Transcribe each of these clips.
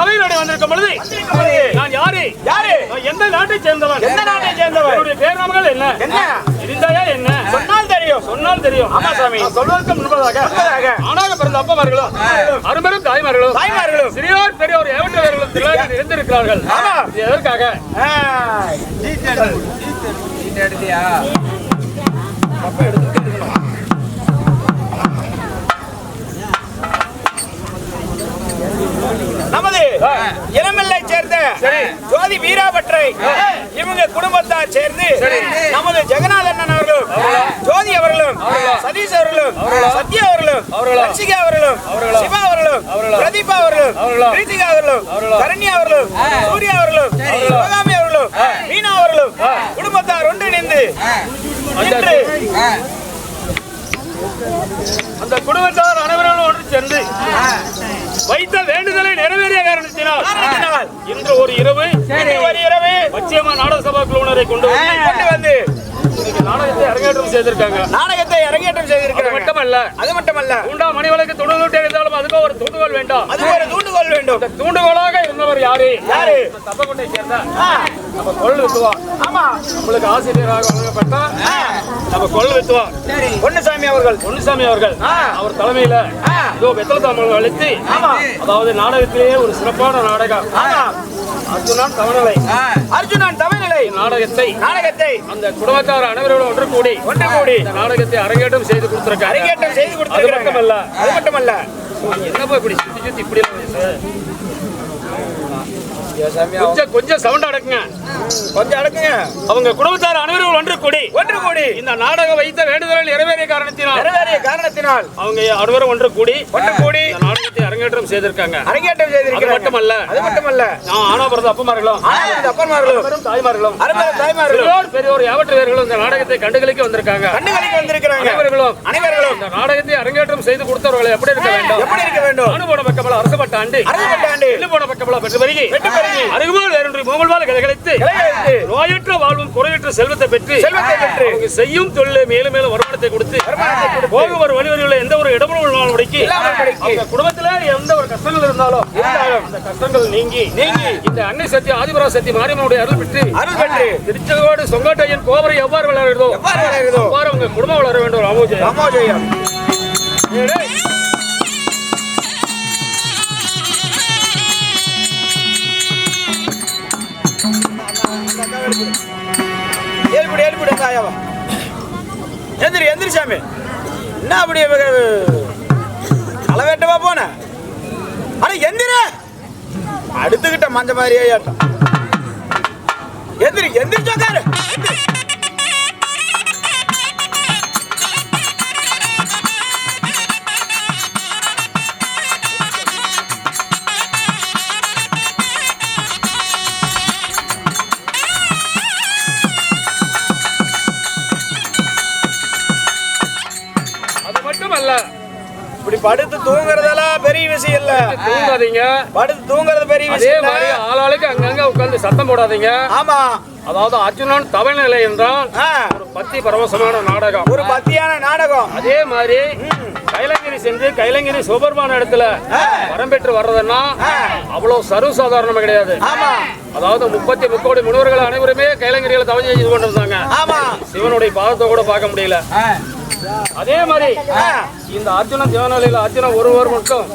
சபையினுடைய வந்திருக்கும் பொழுது நான் யாரு எந்த நாட்டை சேர்ந்தவன் என்னுடைய பேர் நாமங்கள் என்ன இருந்தாயா என்ன சொன்னால் தெரியும் ஆமா சாமி சொல்வதற்கு முன்பதாக ஆணாக பிறந்த அப்பமார்களும் அரும்பெரும் தாய்மார்களும் சிறியோர் பெரியோர் ஏவற்றவர்களும் இருந்திருக்கிறார்கள் எதற்காக நமது இளமெல்லை சேர்ந்த ஜோதி வீராபற்றை இவங்க குடும்பத்தார் சேர்ந்து நமது ஜெகநாதன் அவர்களும் ஜோதி அவர்களும் சதீஷ் அவர்களும் சத்யா அவர்களும் லட்சிகா அவர்களும் சிவா அவர்களும் பிரதீபா அவர்களும் பிரீத்திகா அவர்களும் கரண்யா அவர்களும் சூர்யா அவர்களும் சிவகாமி அவர்களும் மீனா அவர்களும் குடும்பத்தார் ஒன்றிணைந்து அந்த குடும்பத்தார் அனைவரும் ஒன்று சேர்ந்து வைத்த வேண்டுதலை நிறைவேறிய காரணத்தினால் இன்று ஒரு இரவு பச்சையம்மா நாடக சபா குழுவினரை கொண்டு வந்து நாடகத்தை அரங்கேற்றம் செய்திருக்காங்க. அது மட்டுமல்ல மணிவளுக்கு துண்டுகோல் இருந்தாலும் அதுக்கு ஒரு தூண்டுகோல் வேண்டும். தூண்டுகோலாக இருந்தவர் யாரு தப்பக்கொண்டை சேர்ந்த நம்ம கொள் வித்துவா. நம்மளுக்கு ஆசிரியராக வழங்கப்பட்ட நம்ம கொள் வித்துவா பொன்னுசாமி அவர்கள் அவர் தலைமையில வெத்தலை தாமரை அளித்து அதாவது நாடகத்திலேயே ஒரு சிறப்பான நாடகம் அர்ஜுனன் தவநிலை நாடகத்தை அந்த குடும்பத்தார் அனைவரோடு ஒன்று கூடி நாடகத்தை அரங்கேற்றம் செய்து கொடுத்திருக்காங்க. அது மட்டுமல்ல என்னப்பா இப்படி சுத்தி இப்படி கொஞ்சம் சவுண்ட் அடக்குங்க. அவங்க குடும்பத்தார் அனைவரும் ஒன்று கூடி இந்த நாடகம் வைத்த வேண்டுதலை நிறைவேறிய காரணத்தினால் அவங்க அனைவரும் ஒன்று கூடி நாடகத்தை அரங்கேற்றம் செய்திருக்காங்க. அது மட்டுமல்ல நான் ஆனாபிறந்த அப்பமார்களும் தாய்மார்களும் பெரியோர் யாவற்றவர்களும் இந்த நாடகத்தை கண்டுகளிக்க வந்திருக்காங்க. அனைவர்களும் இந்த நாடகத்தை அரங்கேற்றம் செய்து கொடுத்தவர்களை எப்படி இருக்க வேண்டும் அனுபவ பக்கமல அரசு பட்டாண்டு போன பக்கமல பெற்று வருகி அருகுமால் வேறொன்று மோகல்வால் கதைகளைத்து நோயற்ற வாழ்வும் குறையற்ற செல்வத்தை பெற்று செய்யும் தொழிலை மேலும் மேலும் வருமானத்தை கொடுத்து போகும் ஒரு வழிவழியில் எந்த ஒரு இடமும் உடைக்கி குடும்பத்தில் எந்த ஒரு கஷ்டங்கள் இருந்தாலும் அந்த கஷ்டங்கள் நீங்கி இந்த அன்னை சக்தி ஆதிபரா சக்தி மாரியம்மனுடைய அருள் பெற்று திருச்செங்கோடு சொங்காட்டையின் கோபுரம் எவ்வாறு வளருதோ அவ்வாறு உங்க குடும்பம் வளர வேண்டும். ராமோஜயம் எந்திரி சாமி என்ன அப்படி அளவேட்டவா போன எந்திர அடுத்துக்கிட்ட மஞ்ச மாதிரியே ஏட்டம் எந்திரி சொக்காரு இப்படி படுத்து தூங்குறதெல்லாம் பெரிய விஷயம் இல்ல. தூங்காதீங்க. படுத்து தூங்குறது பெரிய விஷயம். அதே மாதிரி ஆளாளுக்கு அங்கங்க உட்கார்ந்து சத்தம் போடாதீங்க. ஆமா. அதாவது அர்ஜுனன் தவநிலை என்றால் ஒரு பக்தி பரவசமான நாடகம், ஒரு பக்தியான நாடகம். அதே மாதிரி கைலங்கிரி சென்று கைலங்கிரி சுபர்மான இடத்துல வரம் பெற்று வர்றதுன்னா அவ்வளவு சர்வசாதாரணமா கிடையாது. அதாவது 33 கோடி முனிவர்கள் அனைவருமே கைலங்கிரியில தவம் செய்து கொண்டிருந்தாங்க. சிவனுடைய பாதத்தை கூட பார்க்க முடியல. அதே மாதிரி இந்த அர்ஜுன தேவநிலையில அர்ஜுனன் ஒருவர் மட்டும்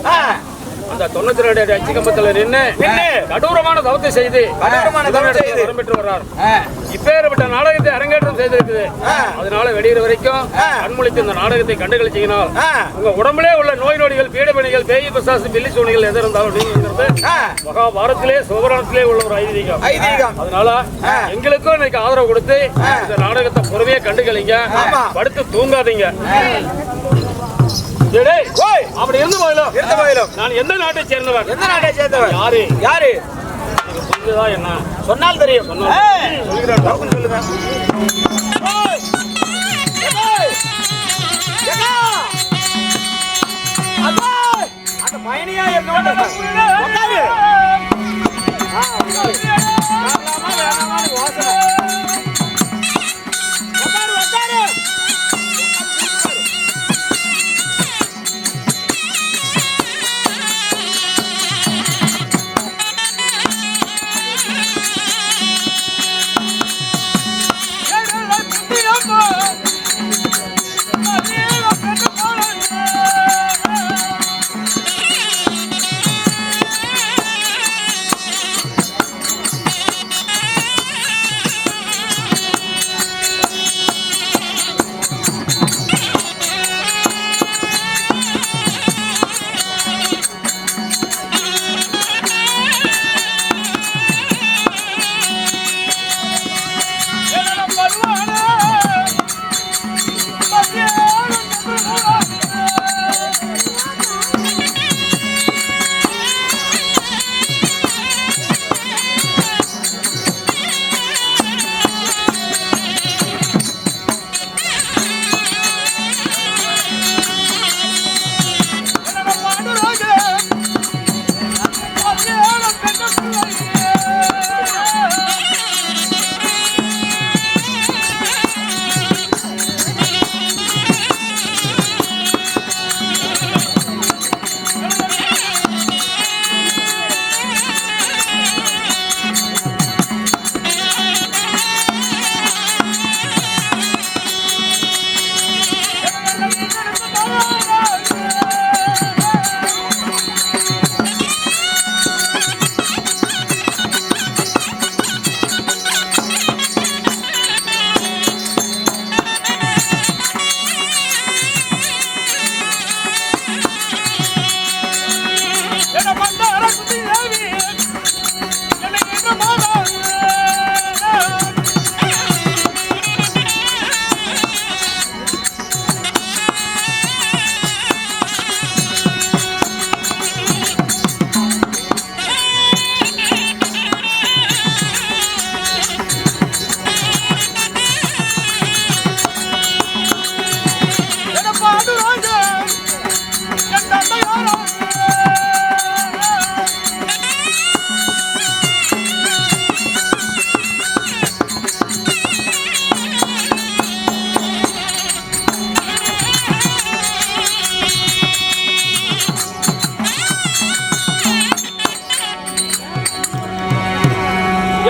அந்த 92 அச்சு கம்பத்தில் நின்று கடூரமான தவத்தை செய்து வரம் பெற்று வர்றார். இப்பேற்பட்ட நாடகத்தை அரங்கேற்றம் செய்திருக்குது. அதனால வெளியிற வரைக்கும் கண்முழித்து இந்த நாடகத்தை கண்டுகளிச்சீங்கனால் உங்க உடம்புலே உள்ள நோய் நொடிகள் பீடபணிகள் பேய் பிசாசு பில்லி சூனிகள் எது இருந்தாலும் மகாபாரத்திலே சிவபுராணத்திலே உள்ள ஒரு ஐதீகம். அதனால எங்களுக்கும் இன்னைக்கு ஆதரவு கொடுத்து இந்த நாடகத்தை பொறுமையா கண்டுகளிங்க. படுத்து தூங்காதீங்க. அப்படி இருந்து போயிலும் நான் எந்த நாட்டை சேர்ந்தவன் யாரு என்ன சொன்னால் தெரியும். சொல்லுங்க. அந்த பயணியா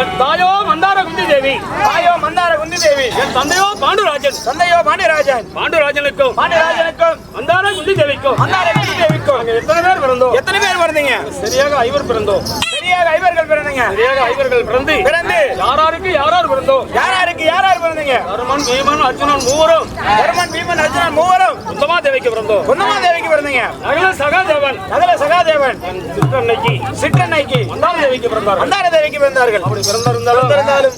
என் தாயோ மந்தார குந்தி தேவி. தாயோ மந்தார குந்தி தேவி. என் தந்தையோ பாண்டுராஜன். தந்தையோ பாண்டியராஜன். பாண்டுராஜனுக்கும் பாண்டியராஜனுக்கும் மந்தார குந்தி தேவிக்கும் மந்தார குந்தி தேவிக்கும் எத்தனை பேர் பிறந்தோம்? எத்தனை பேர் பிறந்தீங்க? சரியாக 5 பிறந்தோம். சரியாக 5 பிறந்தீங்க. சரியாக 5 பிறந்து யாராருக்கு யாரார் பிறந்தோம்? யாராருக்கு யாரார் பிறந்தீங்க? தருமன் பீமன் அர்ஜுனன் மூவரும். தருமன் பீமன் அர்ஜுனன் மூவரும் குந்தமா தேவிக்கு பிறந்தோம். குந்தமா தேவிக்கு பிறந்தீங்க. நகல சகாதேவன். நகல சகாதேவன் சிற்றன்னைக்கு சிற்றன்னைக்கு மந்தார தேவிக்கு பிறந்தார்கள். மந்தார தேவிக்கு பிறந்தார்கள். அப்படி பிறந்திருந்தாலும்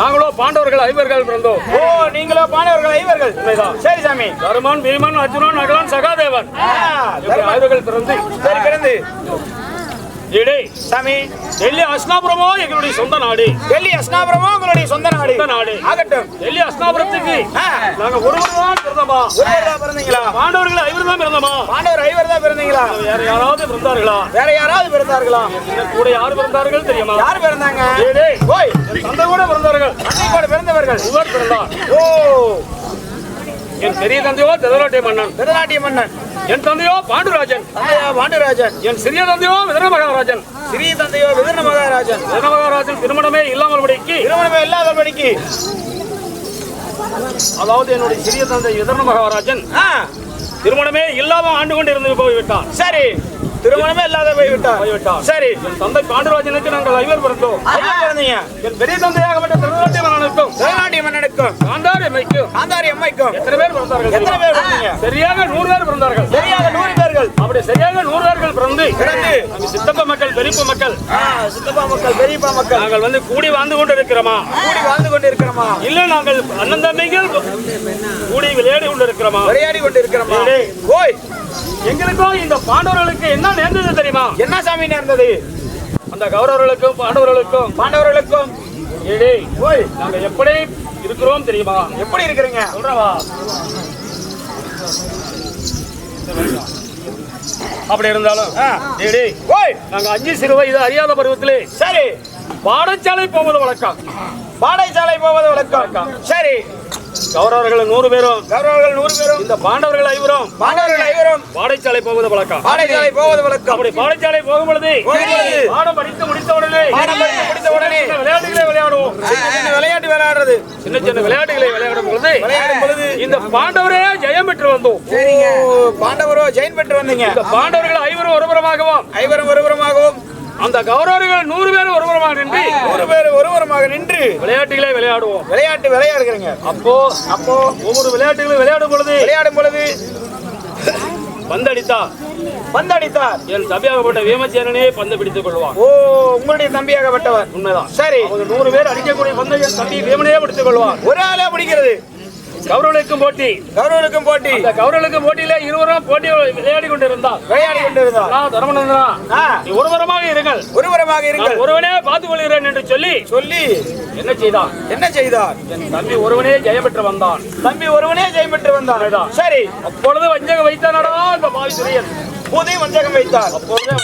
நாங்களோ பாண்டவர்கள் 5 பிறந்தோம். ஓ, நீங்களோ பாண்டவர்கள் 5. உண்மைதான். சரி சாமி. தருமன் பீமன் அர்ஜுனன் நகலன் சகாதேவன் 5 பிறந்து சரி பிறந்து இடே சாமி. டெல்லி அஸ்னாபுரமோ எங்களுடைய சொந்த நாடு. டெல்லி அஸ்னாபுரமோ உங்களுடைய சொந்த நாடு. ஆகட்டும். டெல்லி அஸ்னாபுரத்துக்கு நாங்க ஒருவர் தான் பிறந்தோமா? ஒருவர் தான் பிறந்தீங்களா? பாண்டவர்கள் 5 தான் பிறந்தோமா? பாண்டவர் 5 தான் பிறந்தீங்களா? வேற யாராவது பிறந்தார்களா? வேற யாராவது பிறந்தார்களா? கூட யார் பிறந்தார்கள் தெரியுமா? யார் பிறந்தாங்க? ஓய், தந்தை கூட பிறந்தார்கள். தந்தை கூட பிறந்தவர்கள் இவர் பிறந்தார். ஓ, என் பெரிய தந்தையோ திருநாட்டிய மன்னன். திருநாட்டிய மன்னன். என் தந்தையோ பாண்டுராஜன். தந்தையோ பாண்டுராஜன். என் சிறிய தந்தையோ விதர மகாராஜன். சிறிய தந்தையோ விதர மகாராஜன். விதர மகாராஜன் திருமணமே இல்லாமல்படிக்கு அதாவது என்னுடைய சிறிய தந்தை விதர மகாராஜன் திருமணமே இல்லாம ஆண்டு கொண்டு இருந்து போய்விட்டார். சரி, திருமணமே இல்லாத போய்விட்டார். சரி, என் தந்தை பாண்டுராஜனுக்கு நாங்கள் 5 பிறந்தோம். என் பெரிய தந்தையாகப்பட்ட திருநாட்டிய மன்னனுக்கும் காந்தாரி அம்மைக்கும் எத்தனை பேர் பிறந்தார்கள்? எத்தனை பேர் பிறந்தீங்க? சரியாக 100 பேர் பிறந்தார்கள். சரியாக 100 பேர்கள். அப்படி சரியாக 100 பேர்கள் பிறந்து சித்தப்பா மக்கள் பெரியப்பா மக்கள் சித்தப்பா மக்கள் பெரியப்பா மக்கள் நாங்கள் வந்து கூடி வாழ்ந்து கொண்டு இருக்கிறோமா? கூடி வாழ்ந்து கொண்டு இருக்கிறோமா? இல்ல நாங்கள் அண்ணன் தம்பிகள் கூடி விளையாடி கொண்டு இருக்கிறோமா? விளையாடி கொண்டு இருக்கிறோமா? ஓய், எங்களுக்கோ இந்த பாண்டவர்களுக்கு என்ன நேர்ந்தது தெரியுமா? என்ன சாமி நேர்ந்தது? அந்த கௌரவர்களுக்கும் பாண்டவர்களுக்கும் ஓய், நாங்க எப்படி இருக்கிறோம் தெரியுமா? எப்படி இருக்கிறீங்க சொல்றவா? அப்படி இருந்தாலும் ஓய், நாங்க 5 சிறு வயது அறியாத பருவத்திலே சரி பாடசாலை போவது வழக்கம். பாடசாலை போவது வழக்கம். சரி, கௌரவர்கள் 100 பேரும் இந்த பாண்டவர்கள் 5 பாடசாலை போவது வழக்கம். பாடசாலை போவது வழக்கம். அப்படி பாடசாலை போகும் பொழுது பாடம் படித்து முடித்த உடனே விளையாட்டுகளை விளையாடுவோம். விளையாட்டு விளையாடுறது சின்ன சின்ன விளையாட்டுகளை விளையாடும் பொழுது இந்த பாண்டவரே ஜெயம் பெற்று வந்தோம். பாண்டவரோ ஜெயம் பெற்று வந்தீங்க. இந்த பாண்டவர்கள் 5 ஒருபுறமாகவும் அந்த கௌரவர்கள் 100 பேர் ஒருபுறமாக நின்று 100 பேர் ஒருபுறமாக நின்று விளையாட்டுகளை விளையாடுவோம். விளையாட்டு விளையாடுகிறீங்க. அப்போ ஒவ்வொரு விளையாட்டுகளை விளையாடும் பொழுது பந்தடித்தார் என் தம்பியாகப்பட்ட வீமசேனனே பந்து பிடித்துக் கொள்வான். ஓ, உங்களுடைய தம்பியாகப்பட்டவர். உண்மைதான். சரி, 100 பேர் அடிக்கக்கூடிய பந்தை என் தம்பி வீமனே பிடித்துக் கொள்வான். ஒரு ஆளே பிடிக்கிறது. கௌரவர்களுக்கும் போட்டி. அந்த கௌரவர்களுக்கும் போட்டியில இருவரும் போட்டி விளையாடி கொண்டிருந்தார். நான் தர்மநந்தனா, நீ ஒருவரமாக இருங்கள். ஒருவனே பார்த்துக் கொள்கிறேன் என்று சொல்லி என்ன செய்தார்? என் தம்பி ஒருவனே ஜெயம் பெற்று வந்தான். சரி, அப்பொழுது வஞ்சகம் வைத்தானடா இந்த பாவிசுரியன். புதிய வஞ்சகம் வைத்தார். அப்பொழுது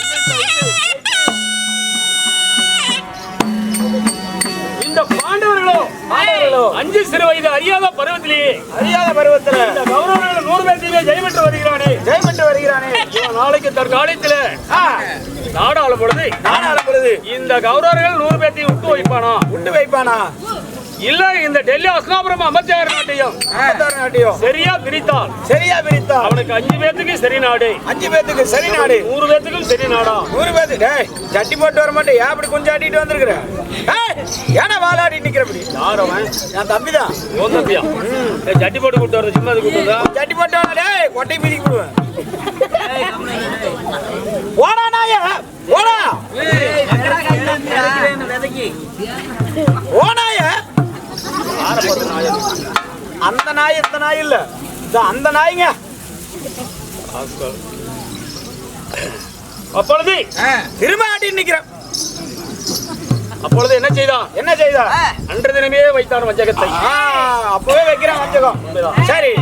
இந்த பாண்டவர்களோ 5 சிறு வயது அறியாத பருவத்திலே இந்த கௌரவர்கள் 100 பேர்த்தையுமே ஜெயம் பெற்று வருகிறானே. நாளைக்கு தற்காலத்தில் நாடு ஆளும் பொழுது இந்த கௌரவர்கள் 100 பேர்த்தையும் விட்டு வைப்பானா? இல்ல இந்த டெல்லி அஸ்னாபுரம் அமைச்சர் நாட்டையும் சரியா பிரித்தால் அவனுக்கு 5 பேத்துக்கு சரி நாடு, 100 பேத்துக்கும் சரி நாடா. 100 பேத்துக்கு ஜட்டி போட்டு வர மாட்டேன். அப்படி கொஞ்சம் ஆட்டிட்டு வந்திருக்கிற ஏன்னா வாழாடி நிக்கிறபடி. யார் அவன்? என் தம்பிதான். உன் தம்பியா? ஜட்டி போட்டு கூட்டு வர்றது சும்மா கூப்பிடுறதா? ஜட்டி போட்டு வரடே, கொட்டை மீதிக்கு போடுவேன். ஓடா நாய ஓடா ஓனாய. அந்த நாய் இந்த நாய் இல்ல, அந்த நாய்ங்க. அப்பொழுது திரும்ப ஆட்டி நிக்கிறேன். அப்பொழுது என்ன செய்தா? அன்று தினமே வைத்தான் வஞ்சகத்தை. அப்பவே வைக்கிறேன் வஞ்சகம். சரி,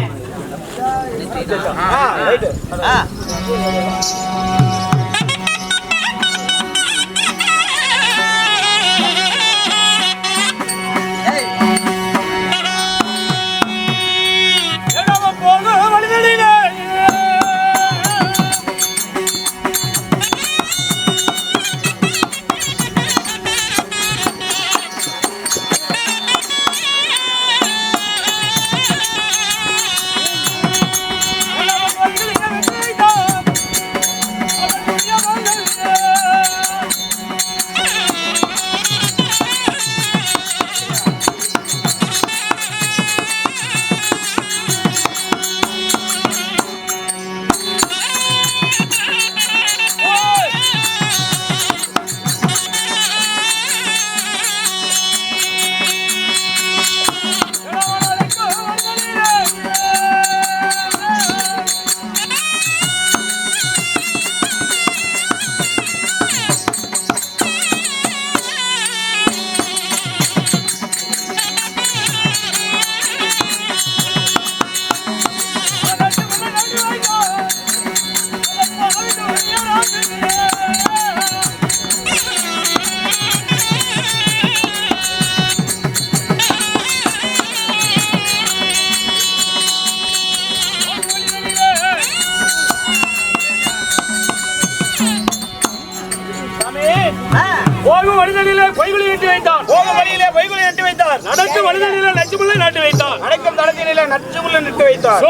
போகும் வழிதலிலே பொய்குழி எட்டி வைத்தான். போகும் வழியிலே பொய்குழி எட்டி வைத்தார். நடக்கும் வழிதலிலே நச்சுமுள்ளை நாட்டி வைத்தான். நடக்கும் தளத்திலே நச்சுமுள்ளை நட்டு வைத்தார்.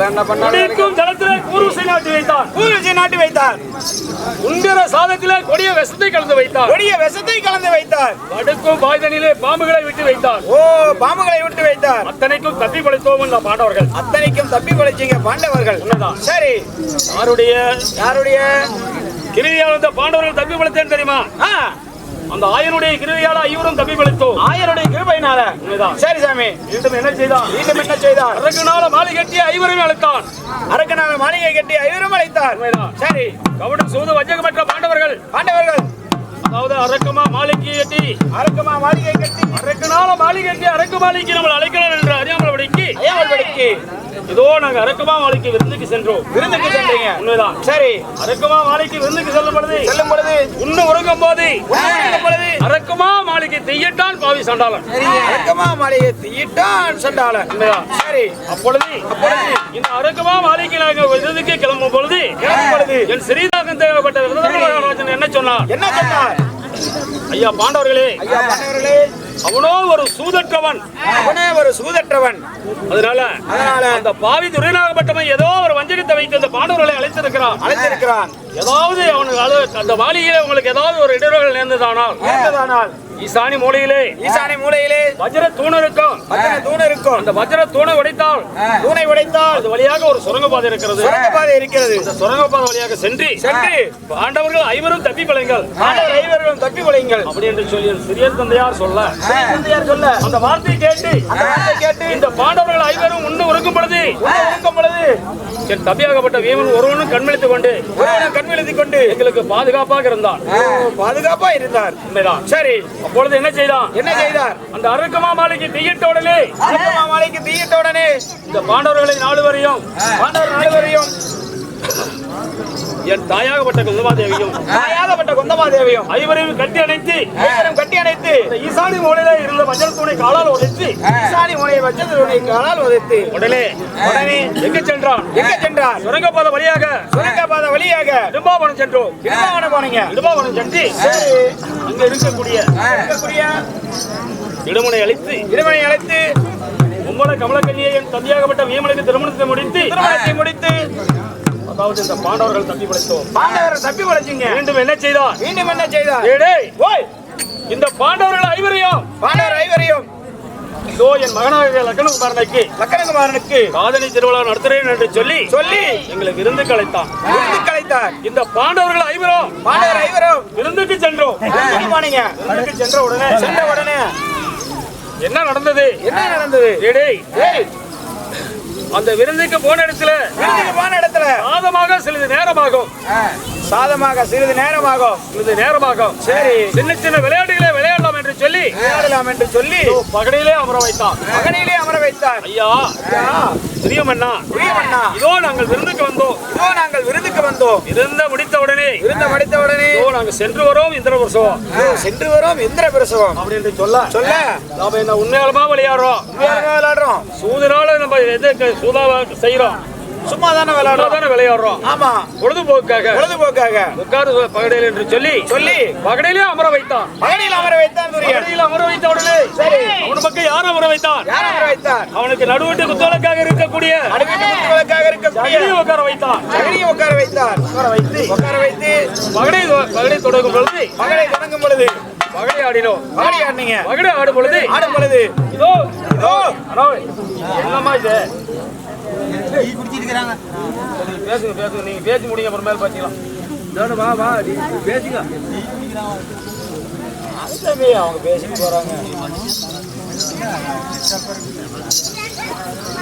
என்ன பண்ணாரு? குடிக்கும் ஜலத்திலே கூர்வசை நாட்டி வைத்தான். கூர்வசை நாட்டி வைத்தார். உண்கிற சாதத்திலே கொடிய விஷத்தை கலந்து வைத்தார். கொடிய விஷத்தை கலந்து வைத்தார். அடுக்கும் வாய்தனிலே பாம்புகளை விட்டு வைத்தார். ஓ, பாம்புகளை விட்டு வைத்தார். அத்தனைக்கும் தப்பி படைத்தோம் இந்த பாண்டவர்கள். அத்தனைக்கும் தப்பி படைச்சீங்க பாண்டவர்கள். உண்மைதான். சரி, யாருடைய கிருவியால் இந்த பாண்டவர்கள் தப்பி படைத்தேன்னு தெரியுமா? அந்த ஆயனுடைய கிருவியால ஐவரும் தப்பி படைத்தோம். ஆயனுடைய கிருபையினால. உண்மைதான். சரி சாமி. மீண்டும் என்ன செய்தான்? மீண்டும் என்ன செய்தார்? அரக்கனால மாளிகை கட்டி ஐவரையும் அழைத்தான். அரக்கனால மாளிகை கட்டி ஐவரும் அழைத்தார். சரி, கவனம் சூது வஞ்சகமற்ற பாண்டவர்கள் அதாவது அரக்கமா மாளிகை கட்டி அரக்கனால மாளிகை கட்டி அரக்கு மாளிகைக்கு நம்ம அழைக்கலாம் என்று அறியாமல் படிக்கு இதோ நாங்க அரக்கமா மாளிகை விருந்துக்கு சென்றோம். விருந்துக்கு சென்றீங்க. உண்மைதான். சரி, அரக்கமா மாளிகை விருந்துக்கு செல்லும் பொழுது உன்னும் உறங்கும் போது அரக்கமா மாளிகை தெய்யட்டான் பாவி சண்டாளன். அரக்கமா மாளிகை தெய்யட்டான் சண்டாளன். உண்மைதான். சரி, அப்பொழுது இந்த அரக்கமா மாளிகை நாங்க விருந்துக்கு கிளம்பும் பொழுது என் சிறிதாகம் தேவைப்பட்ட விருதுராஜன் என்ன சொன்னார்? ஐயா பாண்டவர்களே, அவனோ ஒரு சூதற்றவன். அதனால அந்த பாவி துரைநாகப்பட்டவன் ஏதோ ஒரு வஞ்சகத்தை வைத்து அந்த பாண்டவர்களை அழைத்திருக்கிறான். ஏதாவது அவனுக்கு அந்த வாலியிலே உங்களுக்கு ஏதாவது ஒரு இடர்கள் நேர்ந்ததானால் ஈசானி மூலையிலே வஜ்ர தூண் இருக்கும். அந்த வஜ்ர தூணை உடைத்தால் அது வழியாக ஒரு சுரங்கப்பாதை இருக்கிறது. அந்த சுரங்கப்பாதை வழியாக சென்று பாண்டவர்கள் ஐவரும் தப்பி பிழைங்கள் அப்படி என்று சொல்லி சிறிய தந்தையார் சொல்ல அந்த வார்த்தையை கேட்டு இந்த பாண்டவர்கள் ஐவரும் உண்டு உறக்கும் பொழுது என் தம்பியாகப்பட்ட வீமன் ஒருவனும் கண்விழித்துக் கொண்டு எங்களுக்கு பாதுகாப்பாக இருந்தார். உண்மைதான். சரி, அப்பொழுது என்ன செய்தார்? அந்த அரக்கமா மாளிகை தீயிட்ட உடனே இந்த பாண்டவர்களை நாலுவரையும் என் தாயாகப்பட்ட குந்தமாதேவியும் ஐவரையும் கட்டி அணைத்து ஈசானி மூலையில இருந்த வஜ்ர தூணை காலால் உதைத்து உடனே எங்க சென்றான்? சுரங்கப்பாதை வழியாக இடும்பாவனம் சென்றோம். இடும்பாவனம் சென்று அங்க இருக்கக்கூடிய இடுமனை அழைத்து உம்மள கமலக்கண்ணியை என் தம்பியாகப்பட்ட வீமனுக்கு திருமணத்தை முடித்து அதாவது இந்த பாண்டவர்கள் தப்பி படைத்தோம். மீண்டும் என்ன செய்தார்? இந்த பாண்டவர்கள் ஐவரையும் இதோ என் மகனாக லக்கணகுமாரனுக்கு காதணி திருவிழா நடத்துறேன் என்று சொல்லி எங்களுக்கு விருந்துக்கு அழைத்தார். இந்த பாண்டவர்கள் ஐவரும் விருந்துக்கு சென்றோம். சென்ற உடனே என்ன நடந்தது? அந்த விருந்துக்கு போன இடத்துல சாதமாக சிறிது நேரமாகும். சரி, சின்ன விளையாட்டுகளை விளையாடலாம் என்று சொல்லி பகடையிலே அமர வைத்தான். ஐயா பிரியமண்ணா, இதோ நாங்கள் விருந்துக்கு வந்தோம். இருந்த முடித்த உடனே நாங்கள் சென்று வரோம் இந்திர பிரசவம் அப்படி என்று சொல்ல நாம என்ன உண்மையாலுமா விளையாடுறோம். சூதனால நம்ம எது சூதாவா செய்யறோம்? சும்மா தானே விளையாடுறோம். ஆமா, பொழுதுபோக்காக உட்காரு பகடையில் என்று சொல்லி பகடையிலே அமர வைத்தான். அமர வைத்த உடனே அவனு பக்கம் யார் அமர வைத்தான்? அவனுக்கு நடுவட்டு குத்துவலுக்காக இருக்கக்கூடிய உட்கார வைத்தான். உட்கார வைத்து பகடை தொடங்கும் பொழுது பகடை ஆடினோம். பகடை ஆடும் பொழுது இதோ என்னமா இது? பேசுங்க, நீங்க பேசி முடியுங்க, அப்புறமேல பாத்தீங்களா? பேசுங்க. அவங்க பேசிட்டு போறாங்க.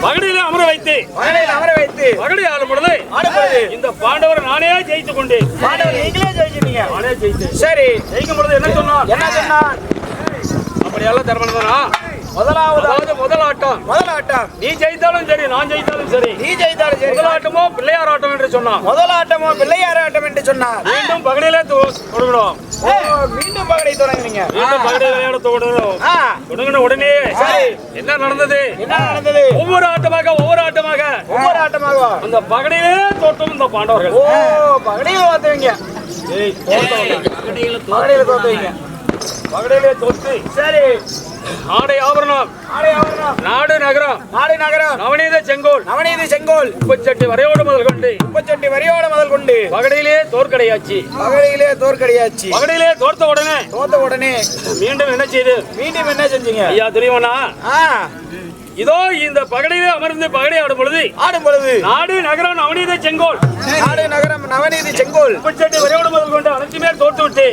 பகடையில அமர வைத்து பகடை ஆடும் பொழுது இந்த பாண்டவர் நானே ஜெயித்துக் கொண்டேன். நீங்களே ஜெயிச்சிட்டீங்க. நானே ஜெயித்தேன். சரி, ஜெயிக்கும் பொழுது என்ன சொன்னான்? அப்படியெல்லாம் தரமானதானா? முதல் ஆட்டம் நீ ஜெயித்தாலும் சரி, நான் ஜெயித்தாலும் சரி. முதல் ஆட்டமோ பிள்ளையார் ஆட்டம் என்று சொன்னார். மீண்டும் பகடையிலே தொடங்கணும். மீண்டும் பகடை தொடங்குனீங்க. பகடை விளையாட தொடங்கின உடனே என்ன நடந்தது? ஒவ்வொரு ஆட்டமாக அந்த பகடையிலே தோட்டம் இந்த பாண்டவர்கள். பகடையில் பார்த்தவங்க ஏய் பகடையில தோத்துவீங்க. பகடையிலே தோத்து சரி. ஆடை ஆபரணம் நாடு நகரம் நவநீத செங்கோல் உப்பச்சட்டி வரையோடு முதல் கொண்டு பகடையிலே தோற்கடையாச்சு. பகடையிலே தோர்த்த உடனே மீண்டும் என்ன செஞ்சீங்க ஐயா தெரியுமா? இதோ இந்த பகடையிலே அமர்ந்து பகடை ஆடும் பொழுது நாடு நகரம் நவநீத செங்கோல் உப்பச்சட்டி வரையோடு முதல் கொண்டு அனைத்துமே தோர்த்து விட்டு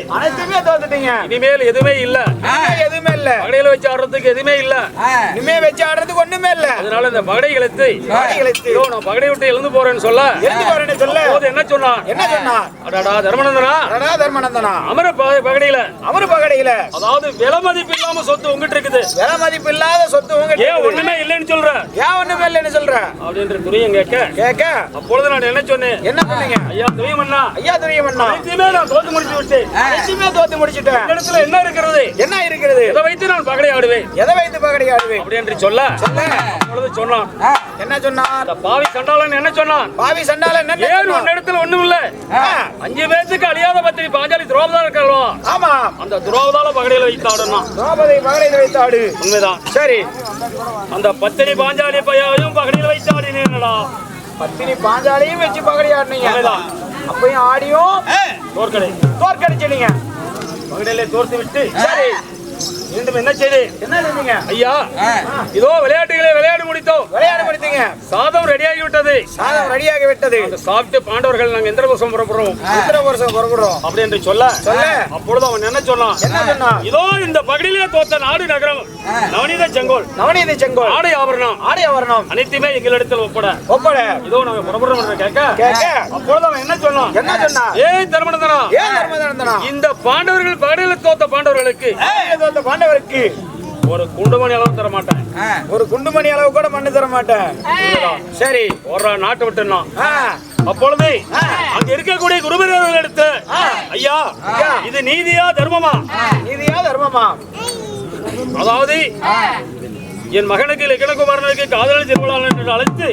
இனிமேல் எதுவுமே இல்ல. பகடையில வச்சு ஆடுறதுக்கு எதுவுமே இல்ல. ஒண்ணுமே இல்ல. அதனால இந்த பகடை இழுத்து நான் பகடை விட்டு எழுந்து போறேன்னு சொல்ல என்ன சொன்னா அடடா தர்மநந்தனா அமர பகடையில அதாவது விலை மதிப்பு இல்லாம சொத்து உங்ககிட்ட இருக்குது. விலை மதிப்பு இல்லாத சொத்து உங்ககிட்ட ஏன் ஒண்ணுமே இல்லைன்னு சொல்ற? அப்படின்ற துணியம் கேட்க அப்பொழுது நான் என்ன சொன்னேன்? என்ன சொன்னீங்க? ஐயா துணியமண்ணா அனைத்தையுமே நான் தோத்து முடிச்சுட்டேன். இந்த இடத்துல என்ன இருக்கிறது? எதை வைத்து நான் பகடை ஆடுவேன் அப்படி என்று சொல்ல அப்பொழுது சொன்னான். என்ன சொன்னான்? அந்த பாவி சண்டாளன் என்ன சொன்னான்? ஏன் உன் இடத்துல ஒண்ணும் இல்ல. 5 பேருக்கு அழியாத பத்திரி பாஞ்சாலி துரோபதா இருக்கல்வா? ஆமா. அந்த துரோபதால பகடையில வைத்து ஆடணும். உண்மைதான். சரி. அந்த பத்தினி பாஞ்சாலி பையாவையும் பகடையில வைத்து ஆடினேன்டா. பத்தினி பாஞ்சாலியும் வச்சு பகடை ஆடினீங்க. அப்பயும் ஆடியும் தோற்கடிச்சீங்க. பகடையில தோர்த்து விட்டு சரி மீண்டும் என்ன செஞ்சீங்க ஐயா? இதோ விளையாட்டு முடித்தீங்க. சாதம் ரெடியாகி விட்டது. சாப்பிட்டு பாண்டவர்கள் நாங்க இந்திரபுரம் புறப்படுறோம் அப்படி என்று சொல்ல அப்பொழுது அவன் என்ன சொன்னான்? இதோ இந்த பகடியிலே தோத்த நாடு நகரம் நவநீத செங்கோல் ஆடை ஆபரணம் அனைத்துமே எங்களிடத்தில் ஒப்பட இதோ நாங்க புறப்படுறோம் என்று கேட்க அப்பொழுது அவன் என்ன சொன்னான்? ஏன் தர்மநந்தனா இந்த பாண்டவர்கள் பகடியில தோத்த பாண்டவர்களுக்கு ஒரு குண்டுமணி அளவு தர மாட்டேன். ஒரு குண்டுமணி அளவு கூட மண்ணு தர மாட்டேன். சரி ஒரு நாட்டை விட்டுனா அப்பொழுது அங்க இருக்கக்கூடிய குருபரர்கள் எடுத்து ஐயா இது நீதியா தர்மமா? அதாவது என் மகனுக்கு இலக்கணகுமாரனுக்கு காதலி திருவிழா என்று அழைத்து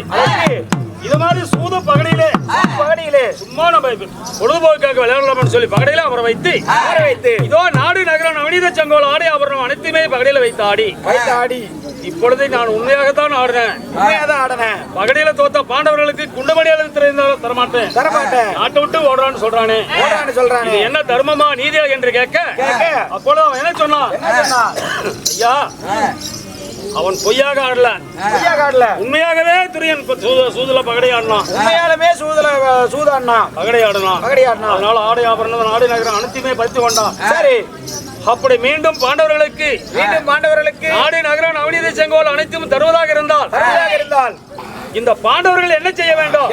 இது மாதிரி சூத பகடையிலே சும்மா நம்ம பொழுதுபோக்காக விளையாடலாம்னு சொல்லி பகடையில அவரை வைத்து இதோ நாடு நகரம் நவநீத செங்கோல் ஆடை ஆபரணம் அனைத்துமே பகடையில வைத்து ஆடி இப்பொழுது நான் உண்மையாகத்தான் ஆடினேன். பகடையில தோத்த பாண்டவர்களுக்கு குண்டமணி அளவு தரமாட்டேன். நாட்டை விட்டு ஓடுறான்னு சொல்றானே. இது என்ன தர்மமா நீதியா என்று கேட்க அப்பொழுது அவன் என்ன சொன்னான்? ஐயா அவன் பொய்யாக ஆடல, உண்மையாகவே துரியன் சூதுல பகடை ஆடினான். பகடை ஆடினான். அதனால ஆடை ஆபரணம் நாடு நகரம் அனைத்துமே பறித்து கொண்டான். சரி அப்படி மீண்டும் பாண்டவர்களுக்கு நாடு நகரம் நவநீத செங்கோல் அனைத்தும் தருவதாக இருந்தால் இந்த பாண்டவர்கள் என்ன செய்ய வேண்டும்?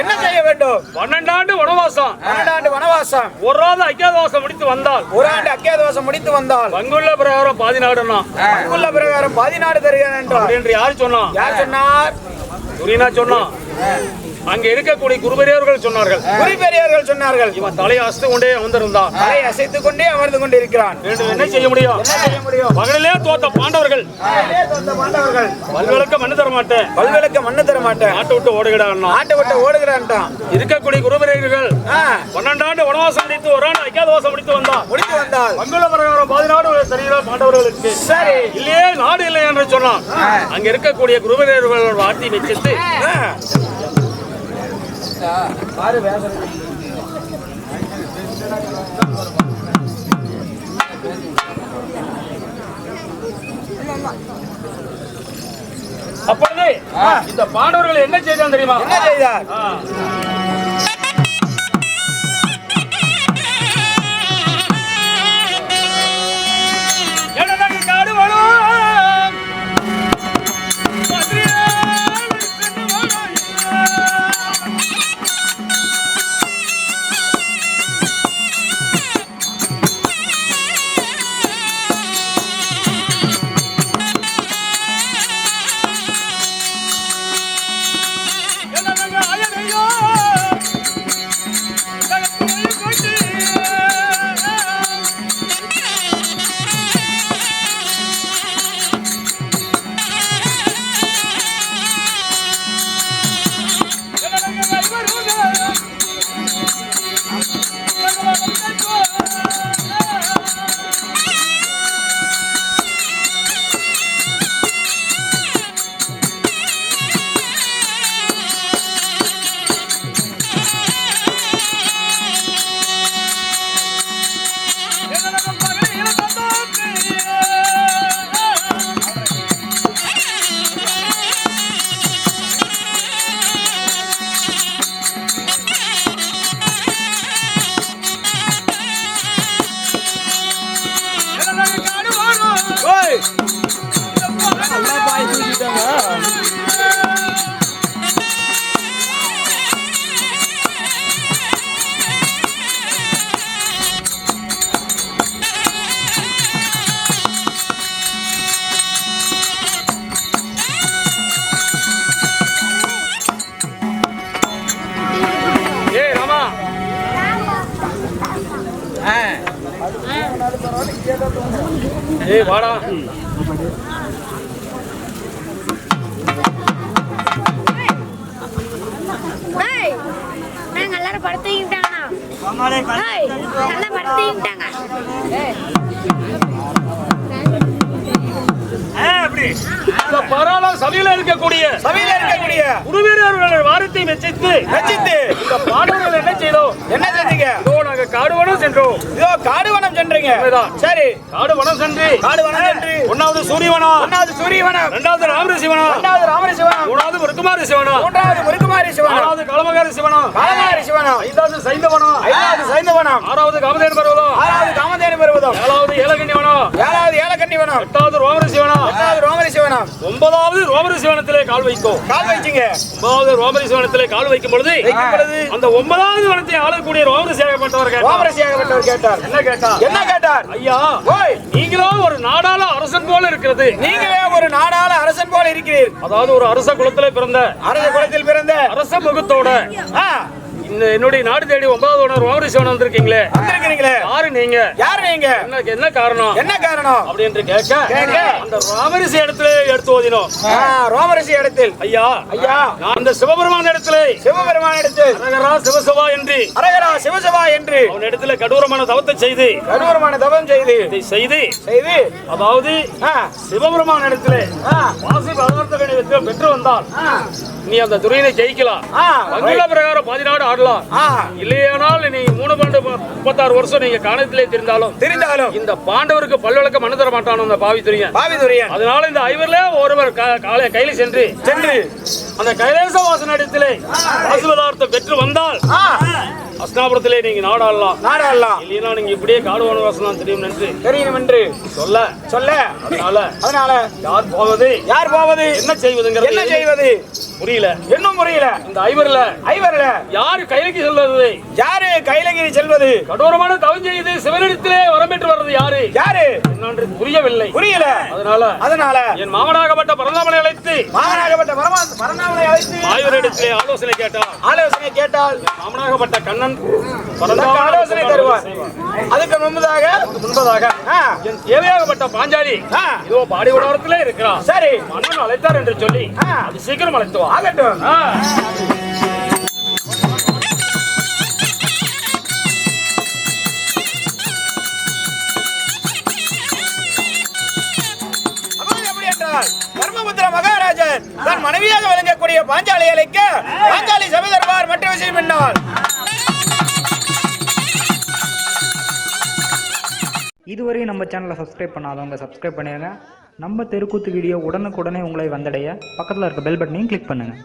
12 ஆண்டு வனவாசம் ஒரு ஆண்டு அக்கியாதவாசம் முடித்து வந்தால் பங்குள்ள பிரகாரம் பாதி நாடு தருகிறேன் என்று யார் சொன்னார்? துரியனா சொன்னான். அங்க இருக்கக்கூடிய குருபெரியர்கள் சொன்னார்கள் இவன் தலையை அசைத்து கொண்டே அமர்ந்து கொண்டிருக்கிறான். என்ன செய்ய முடியும்? பகலிலே தோத்த பாண்டவர்கள் பல்விளக்க மண்ணு தர மாட்டேன். நாட்டை விட்டு ஓடுகிறான். இருக்கக்கூடிய குருபெரியர்கள் 12 ஆண்டு வனவாசம் முடித்து ஒரு ஆண்டு அக்கியாதவாசம் முடித்து வந்தால் பங்குள்ள பிரகாரம் 10 நாடு தருகிறார் பாண்டவர்களுக்கு. சரி இல்லையே நாடு இல்லை என்று சொன்னான். அங்க இருக்கக்கூடிய குருபெரியர்கள் வார்த்தை வச்சிட்டு அப்பொழுது இந்த பாண்டவர்கள் என்ன செய்தான் தெரியுமா? ஐயோ ஏய் வாடா. நாங்க எல்லாரும் படுத்துக்கிட்டாங்கண்ணா. நல்லா படுத்துக்கிட்டாங்க. இந்த பராள சபையில இருக்கக்கூடிய குருவீரர்கள் வாரத்தை மெச்சித்து இந்த பாடவர்கள் என்ன செய்தோம்? என்ன செஞ்சீங்க? இதோ நாங்க காடுவனம் சென்றோம். இதோ காடுவனம் சென்றீங்க. சரி, காடுவனம் சென்று ஒன்னாவது சூரியவனம், இரண்டாவது ராமரிஷி வனம், மூணாவது முருக்குமாரி சிவனம், நாலாவது காலமகாரி சிவனம், ஐந்தாவது சைந்தவனம், ஆறாவது காமதேனு பர்வதம், ஏழாவது ஏலகண்ணி வனம், எட்டாவது ரோமரிஷி வனம், ஒன்பதாவது ரோமரிஷி வனத்திலே கால் வைக்கும். ஒன்பதாவது ரோமரிஷி வனத்திலே கால் வைக்கும் பொழுது அந்த ஒன்பதாவது வனத்தை ஆளக்கூடிய ரோமரிஷியாகப்பட்டவர் கேட்டார். என்ன கேட்டார்? ஐயா, நீங்களோ ஒரு நாடாள அரசன் போல இருக்கிறது. நீங்களே ஒரு நாடாள அரசன் போல இருக்கிறீர். அதாவது ஒரு அரச குலத்தில் பிறந்த அரச முகத்தோட என்னுடைய நாடு தேடி 9வது ரோமரிஷி வனம் வந்திருக்கீங்களே. யாரு நீங்க? என்ன காரணம் அப்படி என்று கேட்க அந்த ரோமரிஷி இடத்துல எடுத்து ஓதினோம். ரோமரிஷி இடத்தில் ஐயா நான் அந்த சிவபெருமான இடத்துல அரகரா சிவசபா என்று அவன் இடத்துல கடூரமான தவத்தை செய்து அதாவது சிவபெருமான இடத்துல வாசி பதார்த்த பெற்று வந்தால் நீ அந்த துறையினை ஜெயிக்கலாம். அங்குள்ள பிரகாரம் 10 நாடு ஆடலாம். இல்லையானால் நீ 3-36 வருஷம் நீங்க காணத்திலே தெரிந்தாலும் இந்த பாண்டவருக்கு பல்வழக்க மனு தர மாட்டான் அந்த பாவி துரியன். அதனால இந்த ஐவர்ல ஒருவர் கையில சென்று அந்த கைலேச வாசன இடத்திலே வாசி பதார்த்தம் பெற்று வந்தால் அஸ்னாபுரத்திலே நீங்க நாடாடலாம். இல்லையா நீங்க இப்படியே காடு வனவாசம் தெரியும் என்று சொல்ல அதனால யார் போவது என்ன செய்வது புரியல. இந்த ஐவர்ல யாரு கைலகிரி செல்வது கடோரமான தவம் செய்து சிவனிடத்திலே வரம் பெற்று வர்றது யாரு என்று புரியவில்லை. அதனால என் மாமனாகப்பட்ட பரந்தாமனை அழைத்து ஆய்வரிடத்திலே ஆலோசனை கேட்டால் மாமனாகப்பட்ட கண்ணன் ஆலோசனை தருவார். அதுக்கு முன்பதாக என் தேவையாகப்பட்ட பாஞ்சாலி இதோ பாடி உடவரத்திலே இருக்கிறார். சரி, மன்னன் அழைத்தார் என்று சொல்லி அது சீக்கிரம் அழைத்துவா. ஆகட்டும். தர்மபுத்திர மகாராஜன் தன் மனைவியாக விளங்கக்கூடிய பாஞ்சாலி அழைக்க பாஞ்சாலி சபை தர்பார் மற்ற விஷயம் என்னால். இதுவரை நம்ம சேனலை சப்ஸ்கிரைப் பண்ணாதவங்க சப்ஸ்கிரைப் பண்ணிடுங்க. நம்ம தெருக்கூத்து வீடியோ உடனுக்குடனே உங்களை வந்தடைய பக்கத்தில் இருக்க பெல் பட்டனையும் கிளிக் பண்ணுங்கள்.